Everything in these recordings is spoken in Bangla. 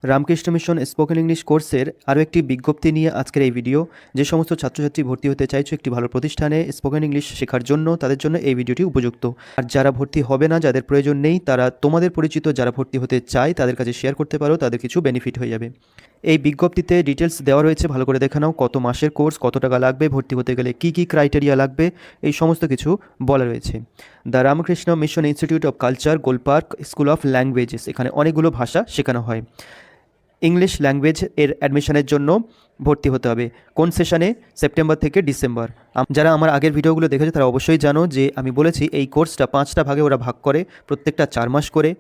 রামকৃষ্ণ মিশন স্পোকেন ইংলিশ কোর্সের আরও একটি বিজ্ঞপ্তি নিয়ে আজকের এই ভিডিও। যে সমস্ত ছাত্রছাত্রী ভর্তি হতে চাইছো একটি ভালো প্রতিষ্ঠানে স্পোকেন ইংলিশ শেখার জন্য, তাদের জন্য এই ভিডিওটি উপযুক্ত। আর যারা ভর্তি হবে না, যাদের প্রয়োজন নেই, তারা তোমাদের পরিচিত যারা ভর্তি হতে চায় তাদের কাছে শেয়ার করতে পারো, তাদের কিছু বেনিফিট হয়ে যাবে। এই বিজ্ঞপ্তিতে ডিটেলস দেওয়া রয়েছে, ভালো করে দেখে নাও। কত মাসের কোর্স, কত টাকা লাগবে, ভর্তি হতে গেলে কী কী ক্রাইটেরিয়া লাগবে, এই সমস্ত কিছু বলা রয়েছে। The Ramakrishna mission institute of culture, Golpark, school of languages, এখানে অনেকগুলো ভাষা শেখানো হয়। ইংলিশ ল্যাঙ্গুয়েজ এর অ্যাডমিশনের জন্য ভর্তি হতে হবে কোন সেশনে? সেপ্টেম্বর থেকে ডিসেম্বর। যারা আমার আগের ভিডিওগুলো দেখেছে তারা অবশ্যই জানো যে আমি বলেছি এই কোর্সটা 5টা ভাগে ওরা ভাগ করে, প্রত্যেকটা 4 মাস করে।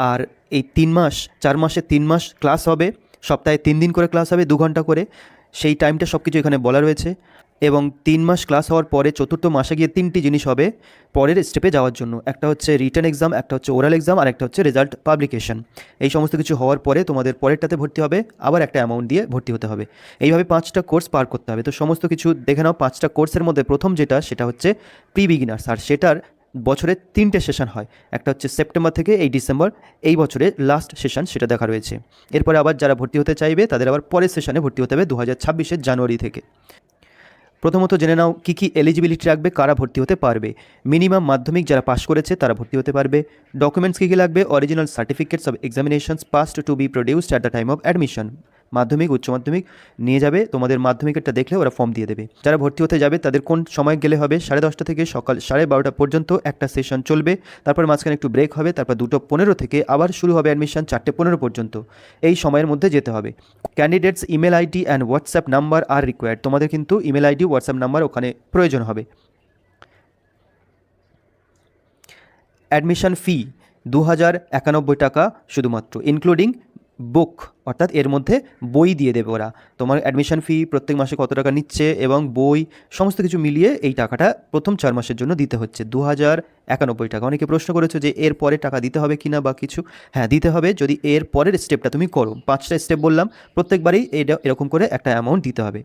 আর এই 3 মাস, 4 মাসে 3 মাস ক্লাস হবে, সপ্তাহে 3 দিন করে ক্লাস হবে, 2 ঘন্টা করে। সেই টাইমটা সব কিছু এখানে বলা রয়েছে। এবং 3 মাস ক্লাস হওয়ার পরে চতুর্থ মাসে গিয়ে 3টি জিনিস হবে পরের স্টেপে যাওয়ার জন্য। একটা হচ্ছে রিটেন এক্সাম, একটা হচ্ছে ওরাল এক্সাম, আর একটা হচ্ছে রেজাল্ট পাবলিকেশন। এই সমস্ত কিছু হওয়ার পরে তোমাদের পরেরটাতে ভর্তি হবে, আবার একটা অ্যামাউন্ট দিয়ে ভর্তি হতে হবে। এইভাবে 5টা কোর্স পার করতে হবে। তো সমস্ত কিছু দেখে নাও। 5টা কোর্সের মধ্যে প্রথম যেটা, সেটা হচ্ছে প্রি বিগিনার্স, আর সেটার বছরে 3টে সেশন হয়। একটা হচ্ছে সেপ্টেম্বর থেকে এই ডিসেম্বর, এই বছরের লাস্ট সেশন, সেটা দেখা রয়েছে। এরপরে আবার যারা ভর্তি হতে চাইবে তাদের আবার পরের সেশনে ভর্তি হতে হবে 2026 জানুয়ারি থেকে। প্রথমত জেনে নাও কী কী এলিজিবিলিটি রাখবে, কারা ভর্তি হতে পারবে। মিনিমাম মাধ্যমিক যারা পাস করেছে তারা ভর্তি হতে পারবে। ডকুমেন্টস কী কী লাগবে? Original certificates of examinations passed to be produced at the time of admission. মাধ্যমিক, উচ্চ মাধ্যমিক নিয়ে যাবে, তোমাদের মাধ্যমিকেরটা দেখলে ওরা ফর্ম দিয়ে দেবে। যারা ভর্তি হতে যাবে তাদের কোন সময় গেলে হবে? 10:30 থেকে সকাল 12:30 পর্যন্ত একটা সেশন চলবে, তারপর মাঝখানে একটু ব্রেক হবে, তারপর 2:15 থেকে আবার শুরু হবে অ্যাডমিশন 4:15 পর্যন্ত। এই সময়ের মধ্যে যেতে হবে। Candidates email ID and WhatsApp number R required. তোমাদের কিন্তু ইমেল আইডি, হোয়াটসঅ্যাপ নাম্বার ওখানে প্রয়োজন হবে। অ্যাডমিশন ফি 2091 টাকা শুধুমাত্র, ইনক্লুডিং বুক, অর্থাৎ এর মধ্যে বই দিয়ে দেবে ওরা। তোমার অ্যাডমিশন ফি প্রত্যেক মাসে কত টাকা নিচ্ছে এবং বই সমস্ত কিছু মিলিয়ে এই টাকাটা প্রথম 4 মাসের জন্য দিতে হচ্ছে 2091 টাকা। অনেকে প্রশ্ন করেছো যে এর পরে টাকা দিতে হবে কি না বা কিছু। হ্যাঁ, দিতে হবে যদি এর পরের স্টেপটা তুমি করো। 5টা স্টেপ বললাম, প্রত্যেকবারই এরকম করে একটা অ্যামাউন্ট দিতে হবে।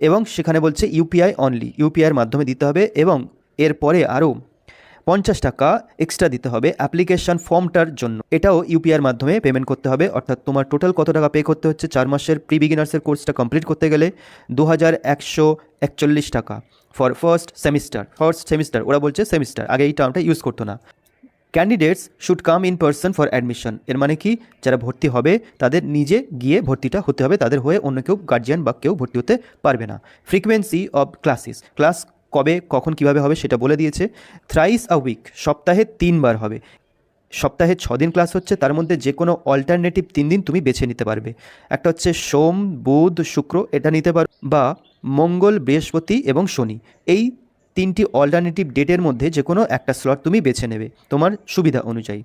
এবং সেখানে বলছে ইউপিআই অনলি, ইউপিআইয়ের মাধ্যমে দিতে হবে। এবং এরপরে আরও 50 টাকা এক্সট্রা দিতে হবে অ্যাপ্লিকেশন ফর্মটার জন্য, এটাও ইউপিআইয়ের মাধ্যমে পেমেন্ট করতে হবে। অর্থাৎ তোমার টোটাল কত টাকা পে করতে হচ্ছে 4 মাসের প্রি বিগিনার্সের কোর্সটা কমপ্লিট করতে গেলে? 2141 টাকা ফর ফার্স্ট সেমিস্টার। ওরা বলছে সেমিস্টার, আগে এই টার্মটা ইউজ করতো না। Candidates should come in person for admission. এর মানে কি, যারা ভর্তি হবে তাদের নিজে গিয়ে ভর্তিটা হতে হবে, তাদের হয়ে অন্য কেউ, গার্জিয়ান বা কেউ ভর্তি হতে পারবে না। ফ্রিকোয়েন্সি অফ ক্লাসেস, ক্লাস কবে কখন কিভাবে হবে সেটা বলে দিয়েছে। থ্রাইস আ উইক, সপ্তাহে 3 বার হবে। সপ্তাহে 6 দিন ক্লাস হচ্ছে, তার মধ্যে যে কোনো অল্টারনেটিভ 3 দিন তুমি বেছে নিতে পারবে। একটা হচ্ছে সোম, বুধ, শুক্র, এটা নিতে পারো, বা মঙ্গল, বৃহস্পতি এবং শনি। এই 3টি অল্টারনেটিভ ডেটের মধ্যে যে কোনো একটা স্লট তুমি বেছে নেবে তোমার সুবিধা অনুযায়ী।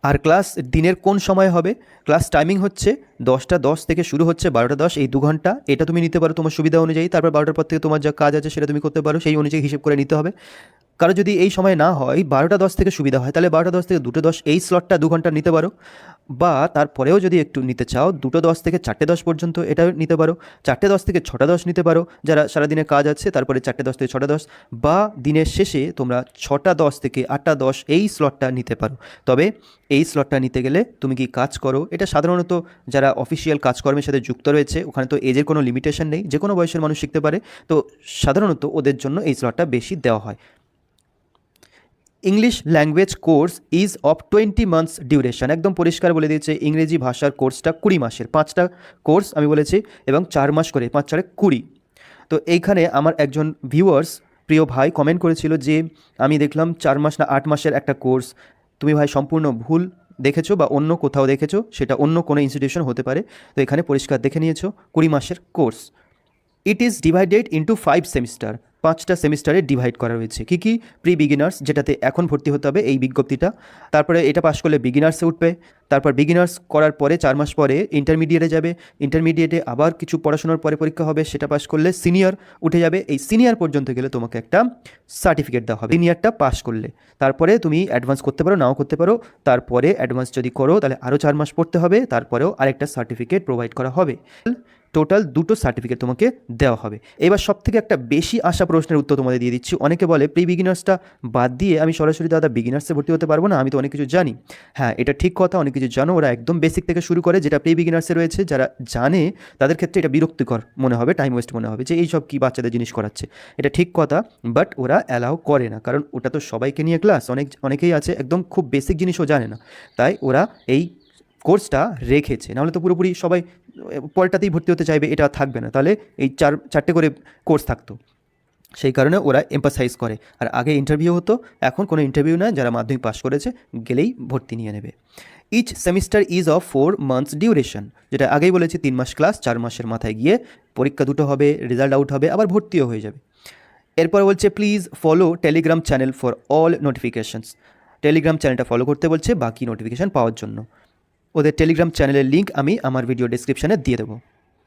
আর ক্লাস দিনের কোন সময় হবে? ক্লাস টাইমিং হচ্ছে 10টা 10 থেকে শুরু হচ্ছে 12টা 10, এই 2 ঘন্টা। এটা তুমি নিতে পারো তোমার সুবিধা অনুযায়ী। তারপর 12টার পর থেকে তোমার যা কাজ আছে সেটা তুমি করতে পারো, সেই অনুযায়ী হিসেব করে নিতে হবে। কারো যদি এই সময় না হয়, 12টা 10 থেকে সুবিধা হয়, তাহলে 12টা 10 থেকে 2টা 10 এই স্লটটা 2 ঘন্টা নিতে পারো। বা তারপরেও যদি একটু নিতে চাও 2টা 10 থেকে 4টে 10 পর্যন্ত, এটা নিতে পারো। 4টে 10 থেকে 6টা 10 নিতে পারো যারা সারাদিনে কাজ আছে, তারপরে 4টে 10 থেকে 6টা 10, বা দিনের শেষে তোমরা 6টা 10 থেকে 8টা 10 এই স্লটটা নিতে পারো। তবে এই স্লটটা নিতে গেলে তুমি কি কাজ করো, এটা সাধারণত যারা অফিসিয়াল কাজকর্মের সাথে যুক্ত রয়েছে, ওখানে তো এজের কোনো লিমিটেশন নেই, যে কোনো বয়সের মানুষ শিখতে পারে। তো সাধারণত ওদের জন্য এই স্লটটা বেশি দেওয়া হয়। English language course is of 20 months duration, একদম পরিষ্কার বলে দিয়েছে ইংরেজি ভাষার কোর্সটা 20 মাসের। 5টা কোর্স আমি বলেছি, এবং 4 মাস করে, 5 4 20। তো এইখানে আমার একজন ভিউয়ার্স, প্রিয় ভাই, কমেন্ট করেছিল যে আমি দেখলাম 4 মাস না 8 মাসের একটা কোর্স। তুমি ভাই সম্পূর্ণ ভুল দেখেছো, বা অন্য কোথাও দেখেছো, সেটা অন্য কোনো ইনস্টিটিউশন হতে পারে। তো এখানে পরিষ্কার দেখে নিয়েছো 20 মাসের course. It is divided into 5 semester, 5টা সেমিস্টারে ডিভাইড করা রয়েছে। কী কী? প্রি বিগিনার্স, যেটাতে এখন ভর্তি হতে হবে এই বিজ্ঞপ্তিটা, তারপরে এটা পাশ করলে বিগিনার্সে উঠবে, তারপর বিগিনার্স করার পরে 4 মাস পরে ইন্টারমিডিয়েটে যাবে, ইন্টারমিডিয়েটে আবার কিছু পড়াশোনার পরে পরীক্ষা হবে, সেটা পাশ করলে সিনিয়র উঠে যাবে। এই সিনিয়র পর্যন্ত গেলে তোমাকে একটা সার্টিফিকেট দেওয়া হবে সিনিয়রটা পাশ করলে। তারপরে তুমি অ্যাডভান্স করতে পারো, নাও করতে পারো। তারপরে অ্যাডভান্স যদি করো তাহলে আরও 4 মাস পড়তে হবে, তারপরেও আরেকটা সার্টিফিকেট প্রোভাইড করা হবে। টোটাল 2টো সার্টিফিকেট তোমাকে দেওয়া হবে। এবার সবথেকে একটা বেশি আসা প্রশ্নের উত্তর তোমাদের দিয়ে দিচ্ছি। অনেকে বলে প্রি বিগিনার্সটা বাদ দিয়ে আমি সরাসরি দাদা বিগিনার্সে ভর্তি হতে পারবো না, আমি তো অনেক কিছু জানি। হ্যাঁ, এটা ঠিক কথা, অনেক কিছু জানো। ওরা একদম বেসিক থেকে শুরু করে, যেটা প্রি বিগিনার্সে রয়েছে। যারা জানে তাদের ক্ষেত্রে এটা বিরক্তিকর মনে হবে, টাইম ওয়েস্ট মনে হবে যে এইসব কী বাচ্চাদের জিনিস করাচ্ছে। এটা ঠিক কথা, বাট ওরা অ্যালাউ করে না, কারণ ওটা তো সবাইকে নিয়ে ক্লাস, অনেকেই আছে একদম খুব বেসিক জিনিসও জানে না, তাই ওরা এই কোর্সটা রেখেছে। নাহলে তো পুরোপুরি সবাই পরেরটাতেই ভর্তি হতে চাইবে, এটা থাকবে না, তাহলে এই চারটে করে কোর্স থাকতো। সেই কারণে ওরা এম্পাসাইজ করে। আর আগে ইন্টারভিউ হতো, এখন কোনো ইন্টারভিউ না, যারা মাধ্যমিক পাস করেছে গেলেই ভর্তি নিয়ে নেবে। Each semester is of 4 months duration, যেটা আগেই বলেছি 3 মাস ক্লাস, 4 মাসের মাথায় গিয়ে পরীক্ষা দুটো হবে, রেজাল্ট আউট হবে, আবার ভর্তিও হয়ে যাবে। এরপর বলছে please follow Telegram channel for all notifications. Telegram চ্যানেলটা ফলো করতে বলছে বাকি নোটিফিকেশান পাওয়ার জন্য। ওদের টেলিগ্রাম চ্যানেলের লিঙ্ক আমি আমার ভিডিও ডেসক্রিপশানে দিয়ে দেবো।